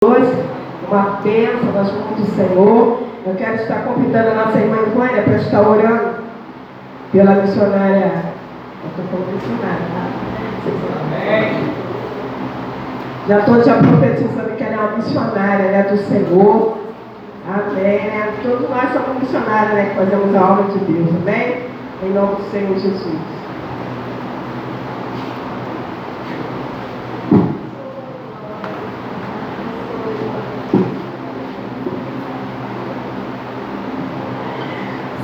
Uma bênção das mãos do Senhor. Eu quero estar convidando a nossa irmã Vânia para estar orando pela missionária. Eu estou falando missionária, tá? Amém. Já estou profetizando que ela é uma missionária, né, do Senhor. Amém. Né? Todos nós somos missionários, né, que fazemos a obra de Deus. Amém? Em nome do Senhor Jesus.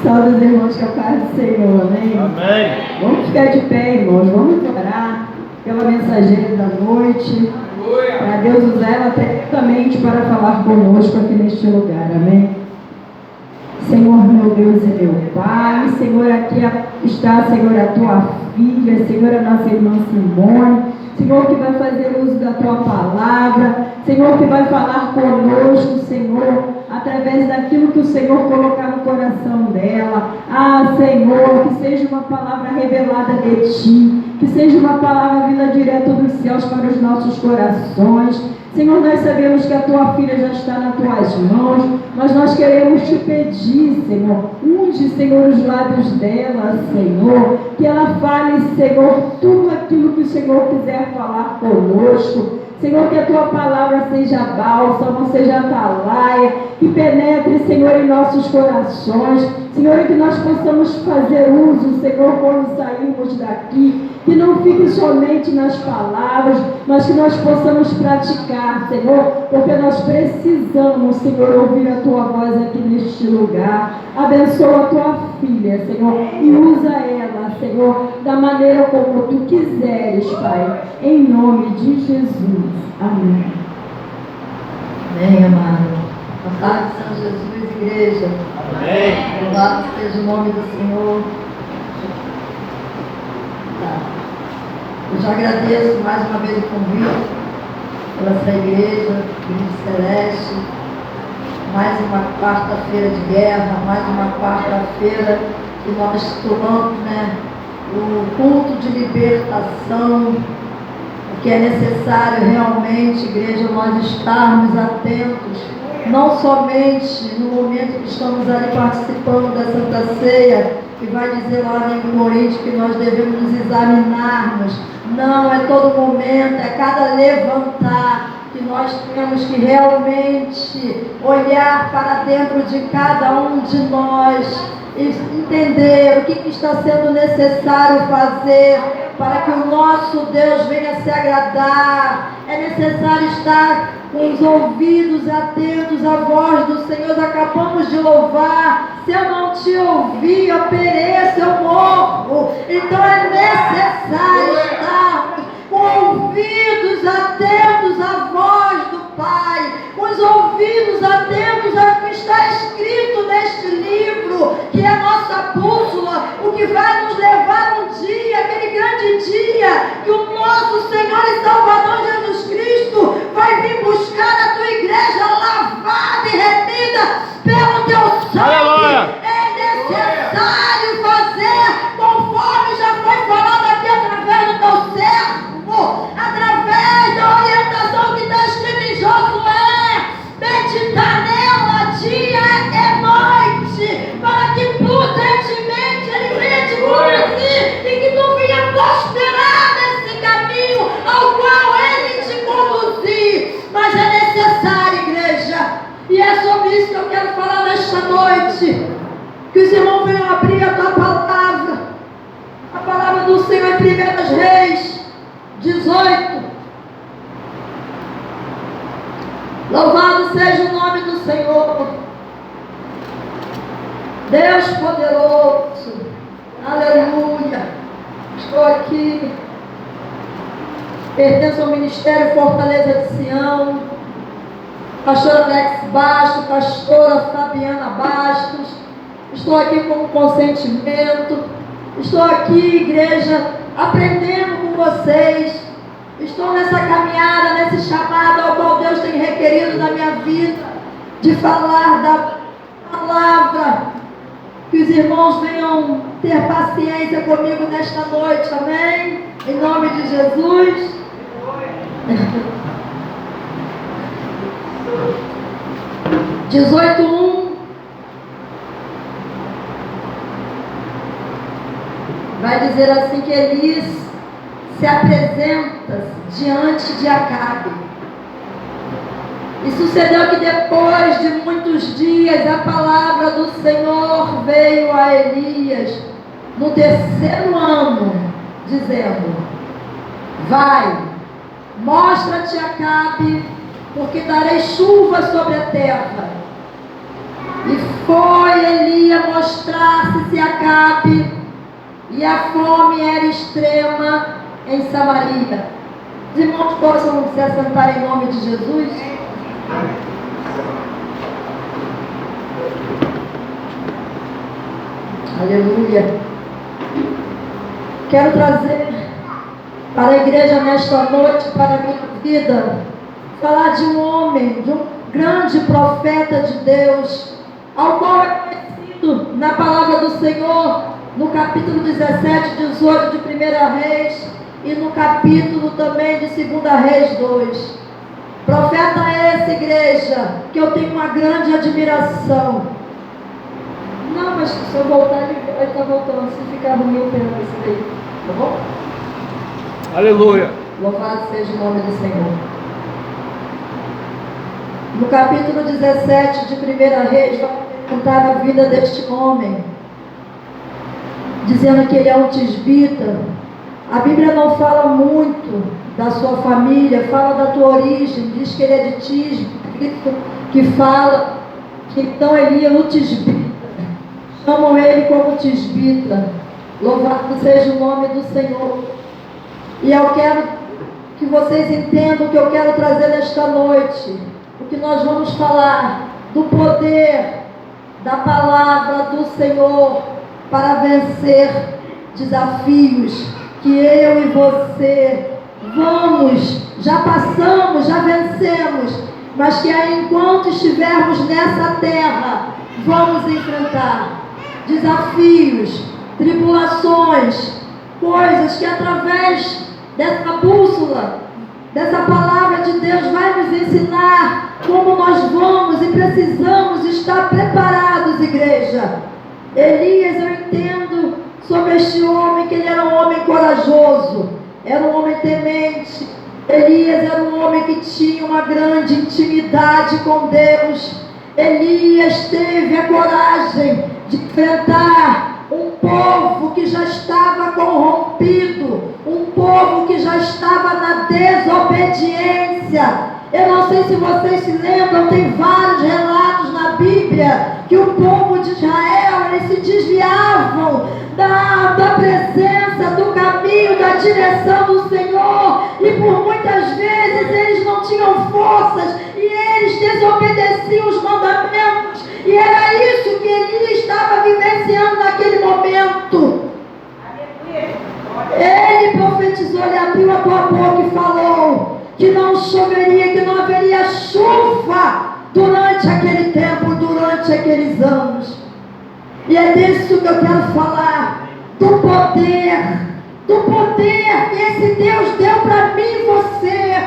Salve os irmãos que é o paz do Senhor, amém? Amém. Vamos ficar de pé, irmãos, vamos orar pela mensageira da noite, para Deus usar ela diretamente para falar conosco aqui neste lugar, amém? Senhor, meu Deus e meu Pai, Senhor, aqui está, Senhor, a tua filha, Senhor, a nossa irmã Simone, Senhor, que vai fazer uso da tua palavra, Senhor, que vai falar conosco, Senhor, através daquilo que o Senhor colocar no coração dela. Ah, Senhor, que seja uma palavra revelada de Ti, que seja uma palavra vinda direto dos céus para os nossos corações. Senhor, nós sabemos que a Tua filha já está nas Tuas mãos, mas nós queremos Te pedir, Senhor, unge, Senhor, os lábios dela, Senhor, que ela fale, Senhor, tudo aquilo que o Senhor quiser falar conosco. Senhor, que a Tua palavra seja bálsamo, seja atalaia, que penetre, Senhor, em nossos corações. Senhor, que nós possamos fazer uso, Senhor, quando sairmos daqui, que não fique somente nas palavras, mas que nós possamos praticar, Senhor, porque nós precisamos, Senhor, ouvir a Tua voz aqui neste lugar. Abençoa a Tua filha, Senhor, e usa ela, Senhor, da maneira como Tu quiseres, Pai, em nome de Jesus. Amém. Amém, amado. A paz de São Jesus, igreja. Amém. Louvado seja o nome do Senhor. Tá. Eu já agradeço mais uma vez o convite pela essa igreja, Igreja Celeste. Mais uma quarta-feira de guerra, mais uma quarta-feira que nós tomamos, né, o culto de libertação, que é necessário realmente, igreja, nós estarmos atentos, não somente no momento que estamos ali participando da Santa Ceia, que vai dizer lá em Coríntios que nós devemos nos examinarmos. Não, é todo momento, é cada levantar, que nós temos que realmente olhar para dentro de cada um de nós e entender o que está sendo necessário fazer para que o nosso Deus venha se agradar. É necessário estar com os ouvidos atentos à voz do Senhor. Acabamos de louvar. Se eu não te ouvir, eu pereço, eu morro. Então é necessário estar com ouvidos atentos à voz do Pai, com os ouvidos atentos ao que está escrito neste livro, que é a nossa bússola, o que vai nos levar um dia, aquele grande dia, que o nosso Senhor e Salvador Jesus Cristo vai vir buscar a tua igreja lavada e remida pelo teu sangue. É necessário fazer conforme já foi falado aqui através do teu servo, através da orientação que está escrita em Josué. Meditar nela dia e noite, para que prudentemente ele venha te conduzir e que tu venha prosperar nesse caminho ao qual ele te conduzir. Mas é necessário, igreja, e é sobre isso que eu quero falar nesta noite, que os irmãos venham abrir a tua palavra, a palavra do Senhor em 1 Reis 18. Louvado seja o nome do Senhor, Deus poderoso, aleluia. Estou aqui, pertenço ao Ministério Fortaleza de Sião, pastor Alex Bastos, pastora Fabiana Bastos. Estou aqui com consentimento, estou aqui, igreja, aprendendo com vocês. Estou nessa caminhada, nesse chamado ao qual Deus tem requerido na minha vida, de falar da palavra. Que os irmãos venham ter paciência comigo nesta noite, amém? Em nome de Jesus. 18:1 vai dizer assim que Elias se apresenta diante de Acabe. E sucedeu que depois de muitos dias a palavra do Senhor veio a Elias no 3º ano, dizendo: vai, mostra-te a Acabe, porque darei chuva sobre a terra. E foi Elias mostrar-se a Acabe, e a fome era extrema em Samaria. Os irmãos possam se assentar em nome de Jesus? Aleluia. Quero trazer para a igreja nesta noite, para a minha vida, falar de um homem, de um grande profeta de Deus, ao qual é conhecido na palavra do Senhor, no capítulo 17, 18 de 1 Reis, e no capítulo também de 2 Reis 2. Profeta esse, igreja, que eu tenho uma grande admiração. Não, mas se eu voltar, ele está voltando. Se ficar ruim, eu pego esse daí. Tá bom? Aleluia. Louvado seja o nome do Senhor. No capítulo 17 de 1 Reis, vai contar a vida deste homem, dizendo que ele é um tisbita. A Bíblia não fala muito da sua família, fala da tua origem, diz que ele é de Tisbe, que fala que então ele é o tisbita, chamam ele como tisbita. Louvado seja o nome do Senhor. E eu quero que vocês entendam o que eu quero trazer nesta noite, o que nós vamos falar do poder da palavra do Senhor para vencer desafios que eu e você já passamos, já vencemos, mas que aí, enquanto estivermos nessa terra, vamos enfrentar desafios, tribulações, coisas que através dessa bússola, dessa palavra de Deus vai nos ensinar como nós vamos e precisamos estar preparados, igreja. Elias, eu entendo sobre este homem que ele era um homem corajoso, era um homem temente. Elias era um homem que tinha uma grande intimidade com Deus. Elias teve a coragem de enfrentar um povo que já estava corrompido, um povo que já estava na desobediência. Eu não sei se vocês se lembram, tem vários relatos na Bíblia que o povo de Israel, eles se desviavam da presença, do caminho, da direção do Senhor, e por muitas vezes eles não tinham forças e eles desobedeciam os mandamentos, e era isso que ele estava vivenciando naquele momento. Ele profetizou, ele abriu a tua boca e falou que não choveria, que não haveria chuva durante aquele tempo, durante aqueles anos. E é disso que eu quero falar, do poder que esse Deus deu para mim e você,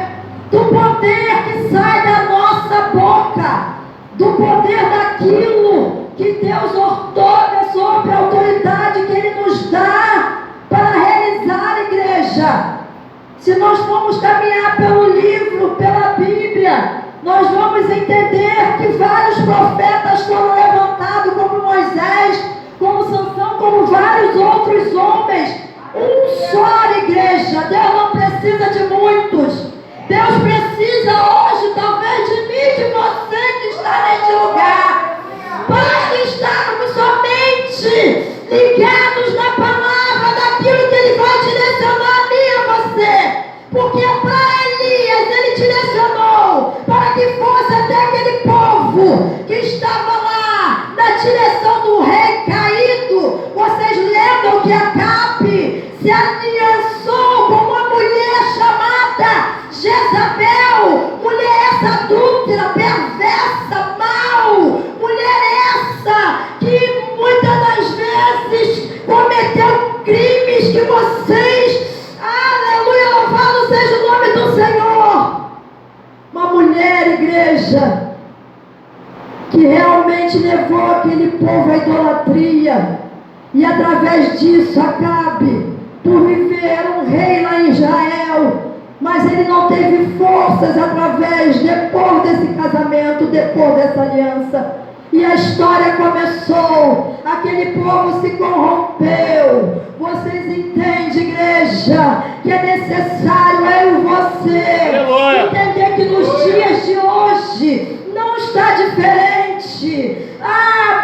do poder que sai da nossa boca, do poder daquilo que Deus ordenou sobre a autoridade que Ele nos dá para realizar, igreja. Se nós formos caminhar pelo livro, pela Bíblia, nós vamos entender que vários profetas foram levantados, como Moisés, como Sansão, como vários outros homens. Um só, igreja. Deus não precisa de muitos. Deus precisa hoje, talvez, de mim e de você que está neste lugar. Basta estarmos somente ligados na palavra daquilo que Ele vai direcionar a mim e a você. Porque para Elias Ele direcionou para que fosse até aquele povo que estava lá na direção do rei caído. Vocês lembram que Acabe se aliançou com uma mulher chamada Jezabel, mulher essa adúltera, perversa, mal, mulher essa que muitas das vezes cometeu crimes que vocês, aleluia, louvado seja o nome do Senhor. Uma mulher, igreja, que realmente levou aquele povo à idolatria. E através disso, Acabe, por viver um rei lá em Israel, mas ele não teve forças depois desse casamento, depois dessa aliança. E a história começou, aquele povo se corrompeu. Vocês entendem, igreja, que é necessário eu e você entender que nos dias de hoje não está diferente.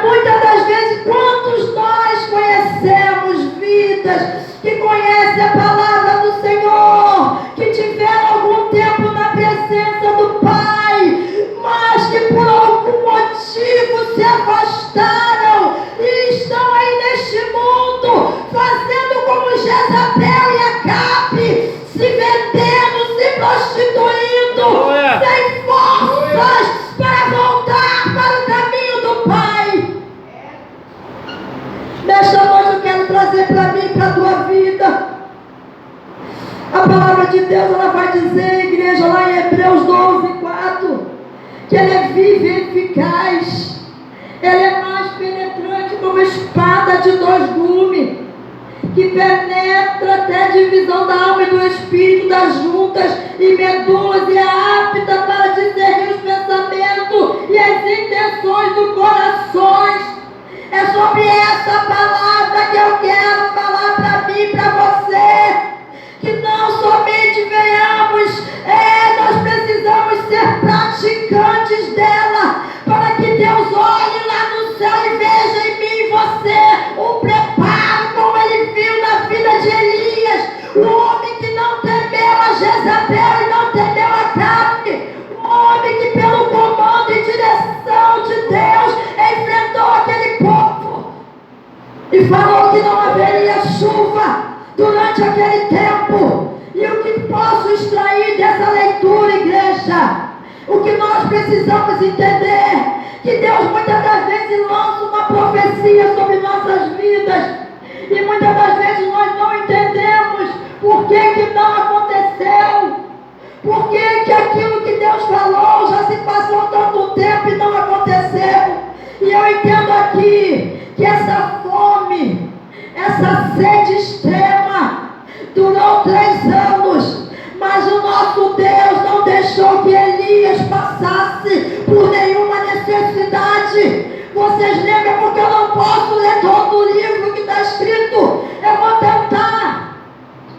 Muitas das vezes, quantos nós conhecemos vidas que conhecem a palavra do Senhor, que tiveram algum tempo na presença do Pai, mas que por algum motivo se afastaram e estão aí neste mundo, fazendo como Jezabel e Acabe, se vendendo, se prostituindo, sem forças para voltar para o caminho do Pai. Nesta noite eu quero trazer para mim e para a tua vida. A palavra de Deus, ela vai dizer, igreja, lá em Hebreus 12:4, que ela é viva e eficaz. Ela é mais penetrante como espada de 2 gumes, que penetra até a divisão da alma e do espírito, das juntas e medulas, e é apta para discernir os pensamentos e as intenções do coração. É sobre essa palavra que eu quero falar para mim e para você, que não somente venhamos, nós precisamos ser praticantes dela, para que Deus olhe lá no céu e veja em mim e você um preparo, como ele viu na vida de Elias, o homem que não temeu a Jezabel e não temeu a Acabe, um homem que pelo comando e direção de Deus enfrentou aquele povo e falou que não haveria chuva durante aquele tempo. E o que posso extrair dessa leitura, igreja? O que nós precisamos entender, que Deus muitas das vezes lança uma profecia sobre nossas vidas, e muitas das vezes nós não entendemos por que não aconteceu, por que aquilo que Deus falou já se passou tanto tempo e não aconteceu. E eu entendo aqui que essa fome, essa sede extrema durou 3 anos, mas o nosso Deus não deixou que Elias passasse por nenhuma necessidade. Vocês lembram, porque eu não posso ler todo o livro que está escrito. Eu vou tentar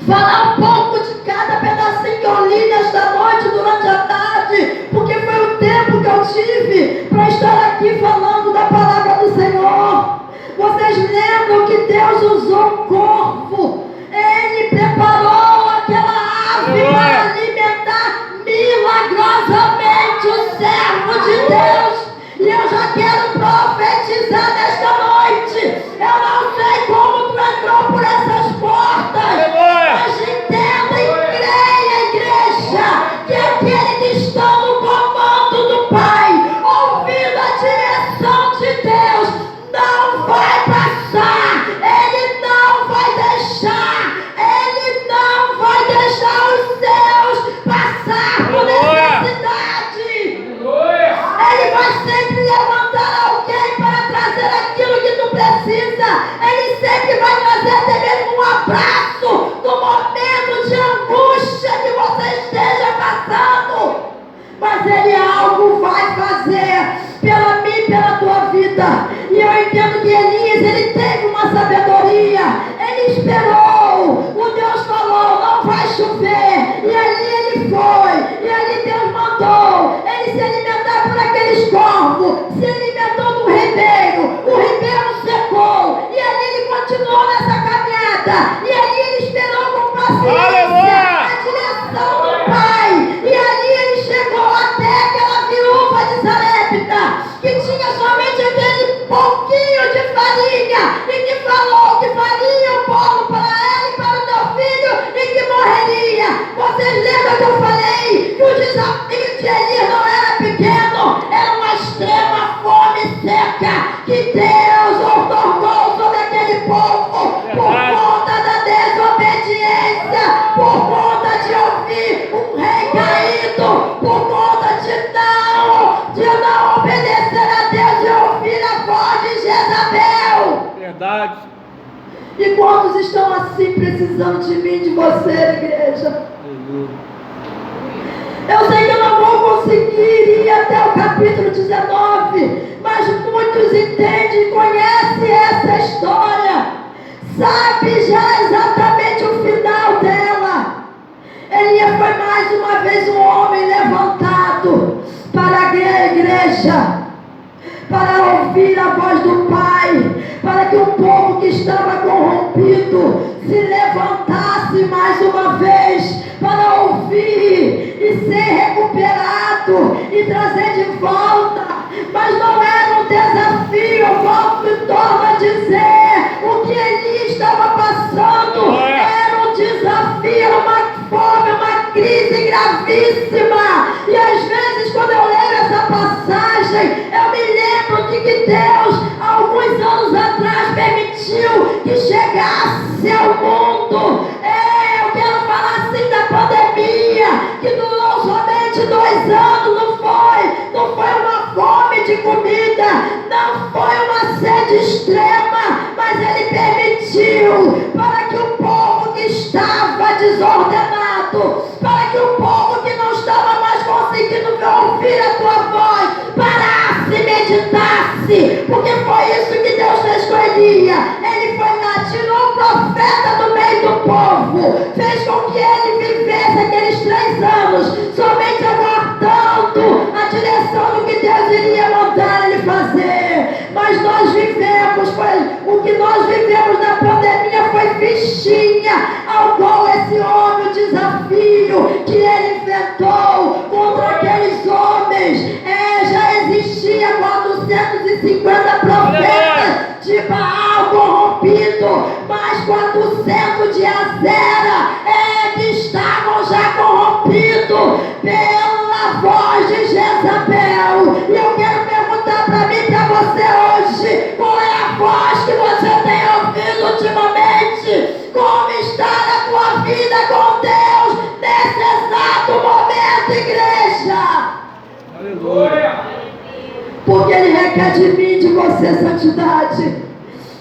falar um pouco de cada pedacinho que eu li nesta noite, durante a tarde, porque foi o tempo que eu tive para estar aqui falando da palavra do Senhor. Vocês lembram que Deus usou um corvo? Ele preparou aquela ave para alimentar milagrosamente o servo de Deus. E eu já quero profetizar nesta noite. Eu não sei como tu entrou por essas portas, mas entenda e creia, igreja, que aquele que está no comando do Pai, ouvindo a direção de Deus, não vai passar, ele não vai deixar os seus passar por necessidade. Ele vai sempre levantar alguém para trazer aquilo que tu precisa. Ele sempre vai trazer até mesmo um abraço no momento de angústia que você esteja passando. Mas ele algo vai fazer pela mim e pela tua vida. E eu entendo que Elias, ele teve uma sabedoria. Ele esperou. O Deus falou, não vai chover. E ali ele foi. E ali Deus mandou ele se alimentar por aqueles corvos. Se alimentou do ribeiro. O ribeiro secou. E ali ele continuou nessa caminhada. E ali ele esperou com paciência a direção do Pai. E ali ele chegou até aquela viúva de Sarepta, que tinha somente aquele pouquinho de farinha, e que falou que faria o bolo para ela e para o teu filho, e que morreria. Vocês lembram que eu falei que o desafio de Elias não era pequeno, era uma extrema fome seca que Deus otorgou sobre aquele povo por conta da desobediência, por conta de ouvir um rei caído, por conta de não obedecer a Deus. E quantos estão assim precisando de mim, de você, igreja? Eu sei que eu não vou conseguir ir até o capítulo 19, mas muitos entendem e conhecem essa história, sabe já exatamente o final dela. Elias foi mais uma vez um homem levantado para a igreja, para ouvir a voz do Pai, para que o povo que estava corrompido se levantasse mais uma vez, para ouvir e ser recuperado e trazer de volta. Mas não era um desafio, eu volto e torno a dizer, o que Elias estava passando era um desafio, era uma fome, uma crise gravíssima. E às vezes quando eu leio essa passagem, eu me lembro de que Deus, alguns anos atrás, permitiu que chegasse ao mundo. Eu quero falar assim da pandemia, que durou somente 2 anos, não foi uma fome de comida, não foi uma sede extrema, mas Ele permitiu para que o povo que estava desordenado, para que o povo que não estava mais conseguindo ouvir a tua voz, parasse e meditasse, porque foi isso que Deus fez com Elias. Ele foi lá, tirou o profeta do meio do povo, fez com que ele vivesse aqueles 3 anos, somente aguardando a direção do que Deus iria mandar ele fazer. Mas nós vivemos, o que nós vivemos na pandemia foi fichinha, ao qual esse homem, o desafio que ele inventou contra aqueles homens, já existia 450 profetas de Baal corrompido, mais 400 de Azera, que estavam já corrompidos pela voz de Jezabel. E eu quero perguntar para mim e para você hoje, qual é a voz que você tem ouvido ultimamente? Como está a tua vida com Deus nesse exato momento, igreja? Aleluia! Porque Ele requer de mim e de você santidade.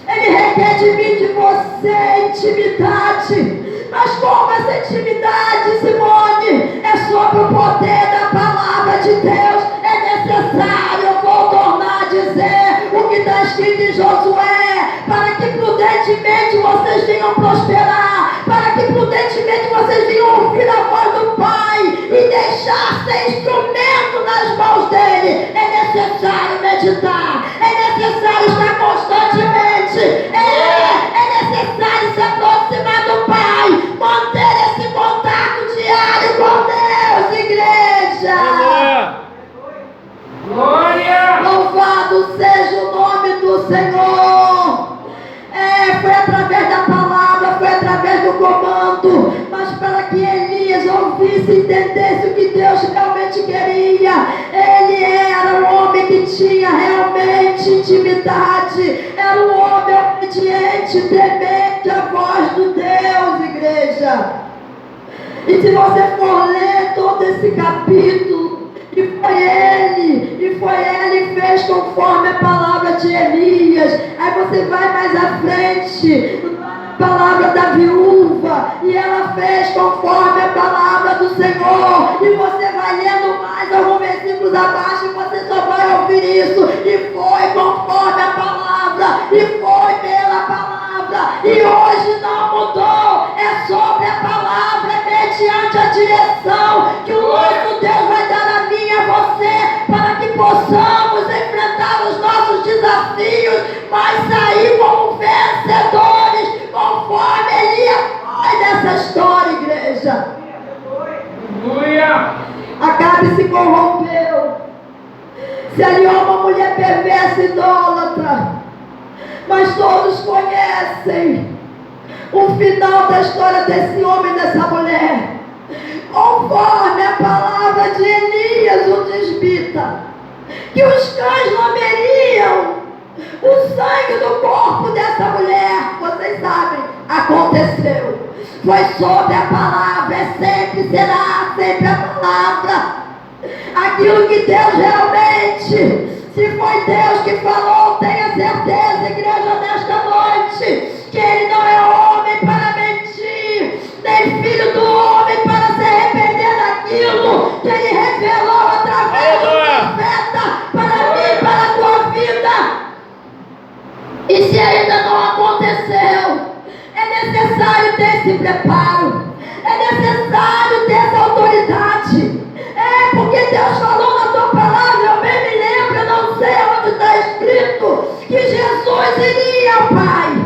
Ele requer de mim e de você intimidade. Mas como essa intimidade, Simone, é sobre o poder da palavra de Deus, é necessário, eu vou tornar a dizer o que está escrito em Josué, para que prudentemente vocês venham prosperar, para que prudentemente vocês venham ouvir a voz do Pai e deixar ser instrumento nas mãos dele. É necessário meditar, é necessário estar constantemente, é necessário se aproximar do Pai, manter esse contato diário com Deus, igreja. Glória! Louvado seja o nome do Senhor. Foi através da palavra, foi através do comando, mas para que Elias ouvisse e entendesse o que Deus realmente queria. Ele era um homem que tinha realmente intimidade, era um homem obediente, temente a voz de Deus, igreja. E se você for ler todo esse capítulo, e foi ele que fez conforme a palavra de Elias. Aí você vai mais à frente, a palavra da viúva, e ela fez conforme a palavra do Senhor. E você vai lendo mais alguns versículos abaixo e você só vai ouvir isso. E foi conforme a palavra, e foi pela palavra, e hoje não mudou. É sobre a palavra, mediante a direção que o nosso Deus vai dar a mim e a você, para que possamos enfrentar os nossos desafios, mas sair como vencedores, conforme Elias foi dessa história, igreja. Aleluia! Acabe se corrompeu, se aliou uma mulher perversa e idólatra, mas todos conhecem o final da história desse homem e dessa mulher. Conforme a palavra de Elias, o desbita, que os cães lamberiam o sangue do corpo dessa mulher. Vocês sabem, aconteceu. Foi sobre a palavra, sempre será sempre a palavra. Aquilo que Deus realmente, se foi Deus que falou, tenha certeza, igreja, nesta noite, que Ele não é esse preparo. É necessário ter essa autoridade. Porque Deus falou na tua palavra, eu bem me lembro, eu não sei onde está escrito, que Jesus iria ao Pai,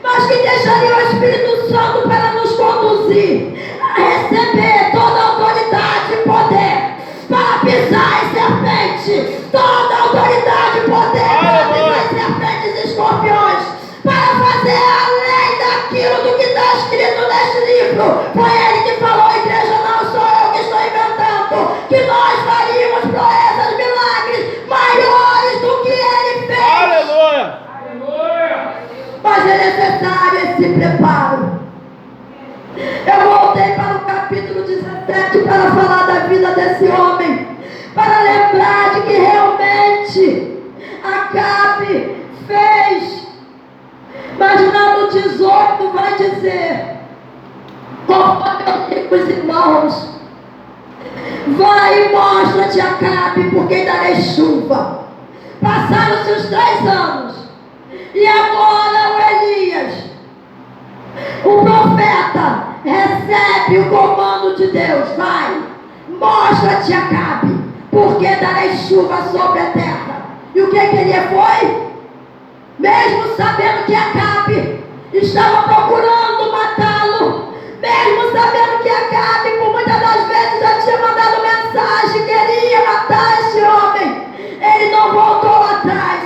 mas que deixaria o Espírito Santo para nos conduzir a receber toda a autoridade e poder para pisar em serpente, toda a autoridade e poder para pisar em serpentes e escorpiões, para fazer além daquilo do que está escrito neste livro. Foi Ele que falou, igreja, não sou eu que estou inventando, que nós faríamos proezas, milagres maiores do que Ele fez. Aleluia! Aleluia! Mas é necessário esse preparo. Eu voltei para o capítulo 17 para falar da vida desse homem, para lembrar de que realmente Acabe fez. Mas lá no 18 vai dizer, conforme eu digo os irmãos, vai e mostra-te Acabe, porque darei chuva. Passaram-se os 3 anos, e agora o Elias, o profeta, recebe o comando de Deus, vai, mostra-te Acabe, porque darei chuva sobre a terra. E o que ele foi? Mesmo sabendo que Acabe estava procurando matá-lo, mesmo sabendo que Acabe por muitas das vezes já tinha mandado mensagem, queria matar esse homem, ele não voltou atrás.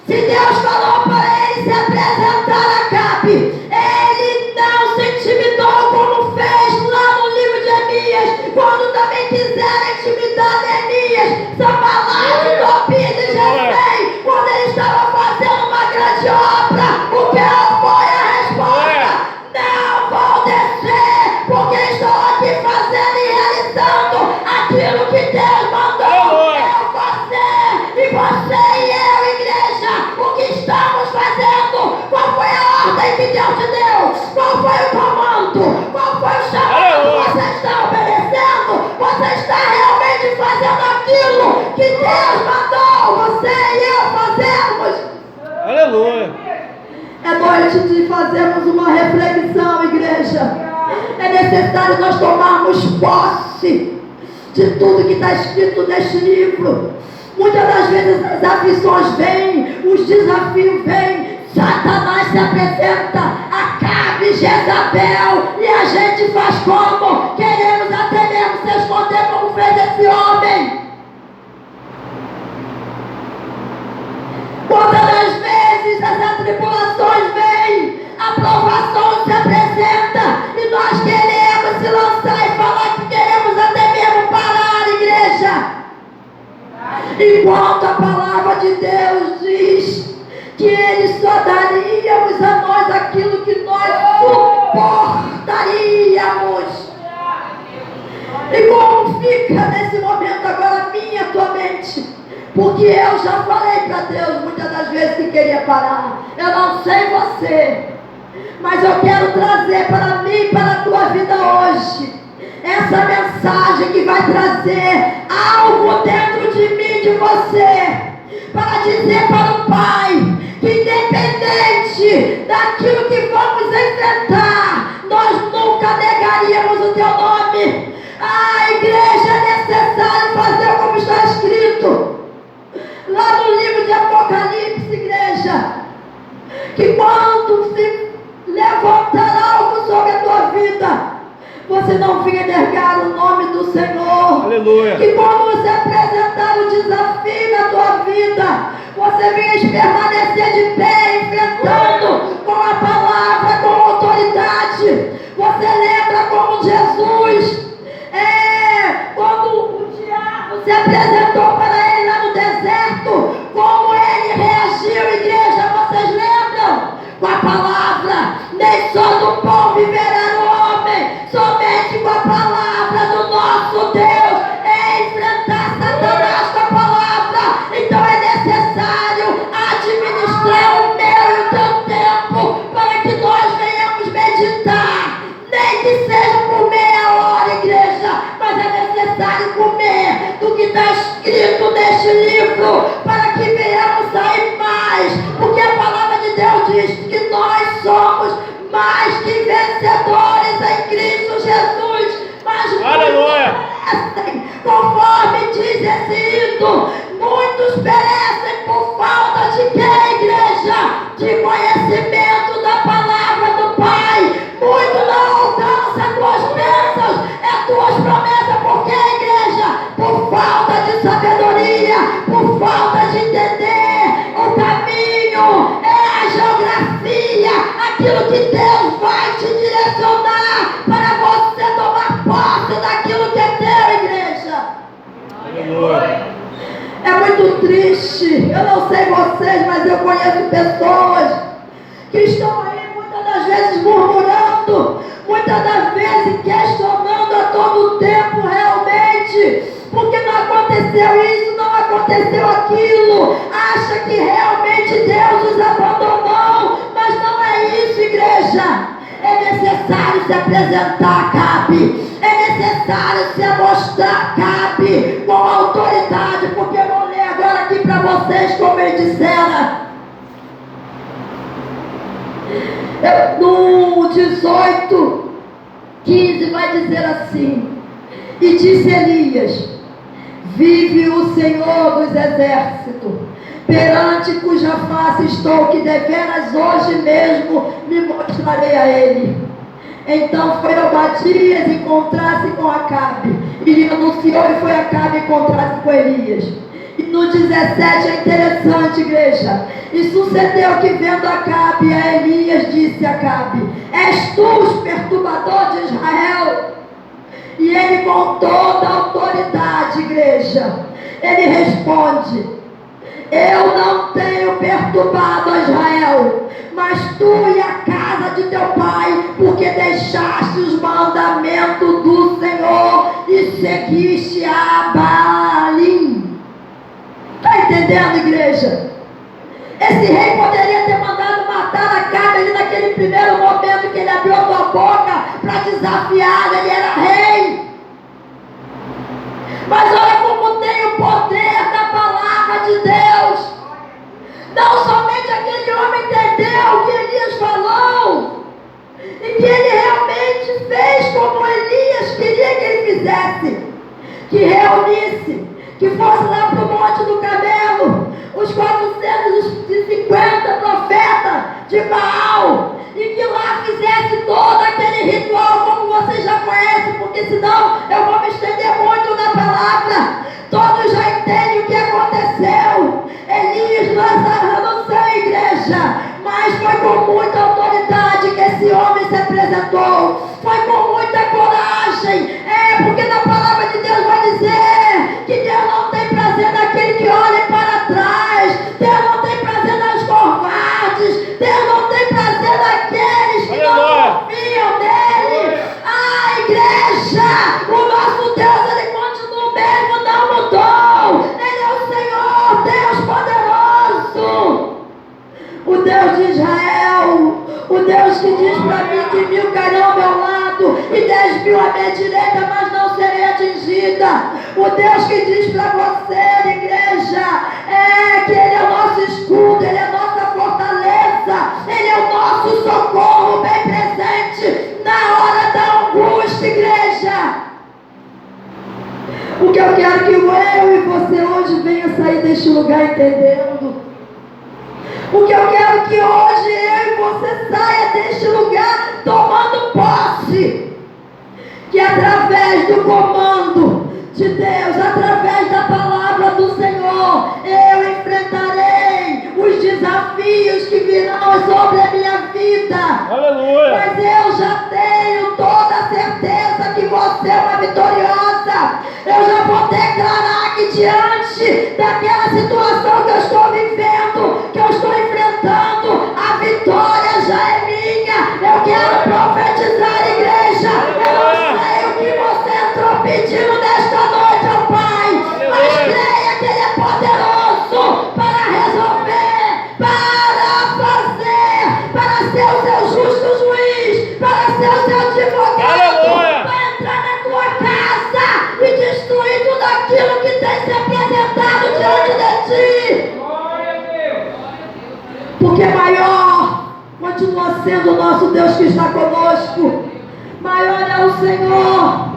Se Deus falou para ele se apresentar a Acabe, ele não se intimidou como fez lá no livro de Neemias, quando também quiseram intimidar Neemias, Sanbalate, Tobias e Gesem, quando ele estava fazendo uma grande obra. O que foi a resposta? Não vou descer, porque estou aqui fazendo e realizando aquilo que Deus mandou eu fazer. E você e eu, igreja, o que estamos fazendo? Qual foi a ordem que Deus te deu? Qual foi o comando? Qual foi o chamado? Você está obedecendo? Você está realmente fazendo aquilo que Deus mandou você e eu fazermos? Aleluia! É noite de fazermos uma reflexão, igreja. É necessário nós tomarmos posse de tudo que está escrito neste livro. Muitas das vezes as aflições vêm, os desafios vêm, Satanás se apresenta, Acabe, Jezabel, e a gente faz como? Queremos até mesmo se esconder como fez esse homem. Quantas das vezes as atribulações vêm, a provação se apresenta, e nós queremos se lançar e falar que queremos até mesmo parar, igreja. Enquanto a palavra de Deus diz que Ele só daríamos a nós aquilo que nós suportaríamos. E como fica nesse momento agora minha, tua mente? Porque eu já falei para Deus muitas das vezes que queria parar. Eu não sei você, mas eu quero trazer para mim e para a tua vida hoje essa mensagem que vai trazer algo dentro de mim e de você, para dizer para o Pai que independente daquilo que vamos enfrentar, nós nunca negaríamos o teu nome. A igreja é necessário fazer como está escrito lá no livro de Apocalipse, igreja, que quando se levantar algo sobre a tua vida, você não venha negar o nome do Senhor. Aleluia. Que quando você apresentar o desafio na tua vida, você venha permanecer de pé, enfrentando com a palavra, com a autoridade. Você lembra como Jesus, quando o diabo se apresentou para ele lá no deserto, como ele reagiu, igreja, vocês lembram? Com a palavra, nem só do pão viverá o homem, somente com a palavra do nosso Deus, enfrentar Satanás com a palavra. Então é necessário administrar o meu e o teu tempo, para que nós venhamos meditar, nem que seja por meia hora, igreja, mas é necessário comer do que está escrito neste livro, para que venhamos sair mais, porque a palavra de Deus diz que nós somos mais que vencedores perecem, conforme diz esse hino. Muitos perecem por falta de quê, igreja? De conhecimento da palavra do Pai. Muitos não alcançam tuas bênçãos, tuas promessas. Por quê, igreja? Por falta de sabedoria, por falta de entender o caminho, a geografia, aquilo que Deus vai te direcionar para você tomar posse daquilo que é teu, igreja. Aleluia. É muito triste. Eu não sei vocês, mas eu conheço pessoas que estão aí muitas das vezes murmurando, muitas das vezes questionando a todo tempo realmente, porque não aconteceu isso, não aconteceu aquilo, acha que realmente Deus os abandonou, mas não é isso, igreja. É necessário se apresentar, cabe. É necessário se mostrar, cabe, com autoridade, porque eu vou ler agora aqui para vocês como ele dissera. No 18:15 vai dizer assim: e disse Elias: vive o Senhor dos exércitos, perante cuja face estou, que deveras hoje mesmo me mostrarei a ele. Então foi Obadias encontrar-se com Acabe, e anunciou, e foi Acabe encontrar-se com Elias. E no 17 é interessante, igreja. E sucedeu que, vendo Acabe a Elias, disse a Acabe: és tu o perturbador de Israel? E ele, com toda a autoridade, igreja, ele responde: eu não tenho perturbado a Israel, mas tu e a casa de teu pai, porque deixaste os mandamentos do Senhor e seguiste a Baalim. Está entendendo, igreja? Esse rei poderia ter mandado matar Acabe ali naquele primeiro momento que ele abriu a sua boca para desafiar, ele era rei. Mas olha como tem o poder da palavra de Deus. Não somente aquele homem entendeu o que Elias falou, e que ele realmente fez como Elias queria que ele fizesse, que reunisse, que fosse lá para o Monte do Camelo, os 450 profetas de Baal, e que lá fizesse todo aquele ritual, como vocês já conhecem, porque senão eu vou me estender muito na palavra. Todos já entendem o que aconteceu. Elias não sei, igreja, mas foi com muita autoridade que esse homem se apresentou, foi com muita coragem, porque na palavra de Deus vai dizer que Deus não tem prazer naquele que olha para trás, Deus não tem prazer nas covardes, Deus não tem prazer naqueles que não confiam nele. A igreja, o nosso Deus, ele continua o mesmo, não mudou, ele é o Senhor, Deus poderoso, o Deus de Israel, o Deus que diz para mim que 1000 cairão ao meu lado e 10.000 à minha direita, mas não serei atingida. O Deus que diz para você, igreja, que Ele é o nosso escudo, Ele é a nossa fortaleza, Ele é o nosso socorro bem presente na hora da angústia, igreja. O que eu quero que eu e você hoje venha sair deste lugar entendendo. O que eu quero que hoje eu e você saia deste lugar tomando posse, que através do comando de Deus, através da palavra do Senhor, eu enfrentarei os desafios que virão sobre a minha vida. Aleluia. Mas eu já tenho toda a certeza que você é uma vitoriosa. Eu já vou declarar que diante daquela situação que eu estou vivendo, que eu estou enfrentando, a vitória já é minha. Eu quero profetizar, igreja. Eu não sei o que você entrou pedindo nesta noite ao Pai, mas creia que Ele é poderoso para resolver, para fazer, para ser o seu justo juiz, para ser o seu advogado, para entrar na tua casa e destruir tudo aquilo que tem se apresentado diante de ti. Porque maior continua sendo o nosso Deus que está conosco. Maior é o Senhor.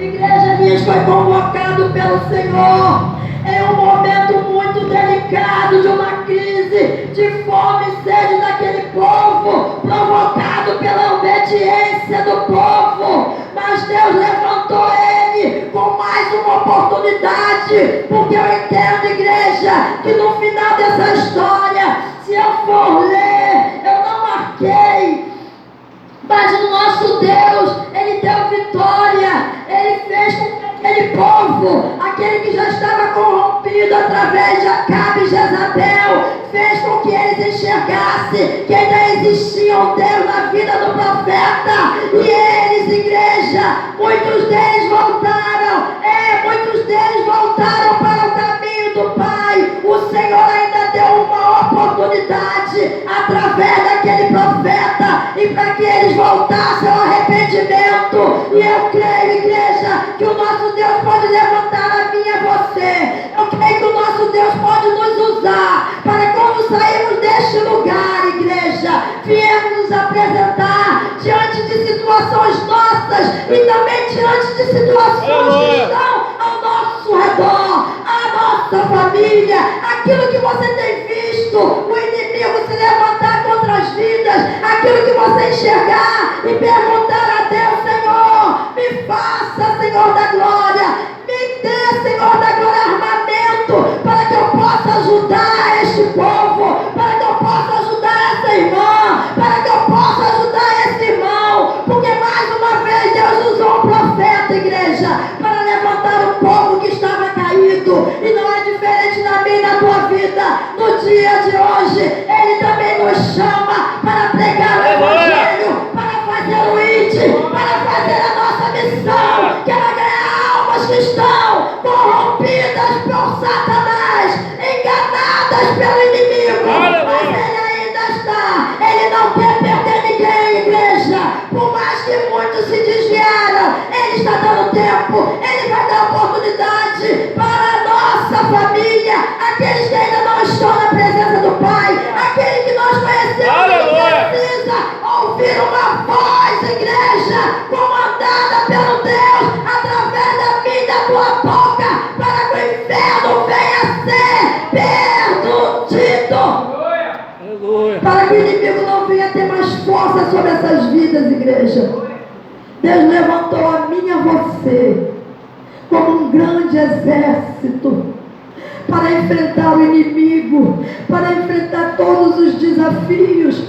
Igreja Elias foi convocado pelo Senhor em um momento muito delicado de uma crise de fome e sede daquele povo, provocado pela obediência do povo. Mas Deus levantou ele com mais uma oportunidade, porque eu entendo, igreja, que no final dessa história, se eu for ler, eu não marquei, mas o nosso Deus, Ele deu vitória. Ele fez com que aquele povo, aquele que já estava corrompido através de Acabe e Jezabel, fez com que eles enxergassem que ainda existia um Deus na vida do profeta. E eles, igreja, muitos deles voltaram para o caminho do Pai. O Senhor ainda deu uma oportunidade através daquele profeta, e para que eles voltassem ao arrependimento. E eu creio, igreja, que o nosso Deus pode levantar a mim e a você. Eu creio que o nosso Deus pode nos usar para, quando sairmos deste lugar, igreja, viemos nos apresentar diante de situações nossas e também diante de situações que estão ao nosso redor, a nossa família, aquilo que você tem visto, o inimigo se levantar contra as vidas, aquilo que você enxergar e perguntar a Deus: Senhor, me faça, Senhor da glória, me dê, Senhor da glória, armamento para que eu possa ajudar este povo, para que eu possa ajudar essa irmã, para que eu possa ajudar esse irmão, porque mais uma vez Deus usou um profeta, igreja, para levantar um povo que estava caído. E não é diferente na minha e na tua vida. No dia de hoje, Ele também nos chama para pregar o Evangelho, para fazer o ID, para fazer a nossa missão, que é ganhar almas que estão corrompidas por Satanás, enganadas pelo inimigo. Mas Ele ainda está. Ele não quer perder ninguém, igreja. Por mais que muitos se desviaram, Ele está dando tempo. Ele vai dar oportunidade para a nossa família, aqueles que ainda não estão na presença do Pai, aquele que nós conhecemos, que precisa ouvir uma voz, igreja, comandada pelo Deus, através da minha e da tua boca, para que o inferno venha a ser perdido. Para que o inimigo não venha ter mais força sobre essas vidas, igreja. Deus levantou a mim e a você como um grande exército para enfrentar o inimigo, para enfrentar todos os desafios,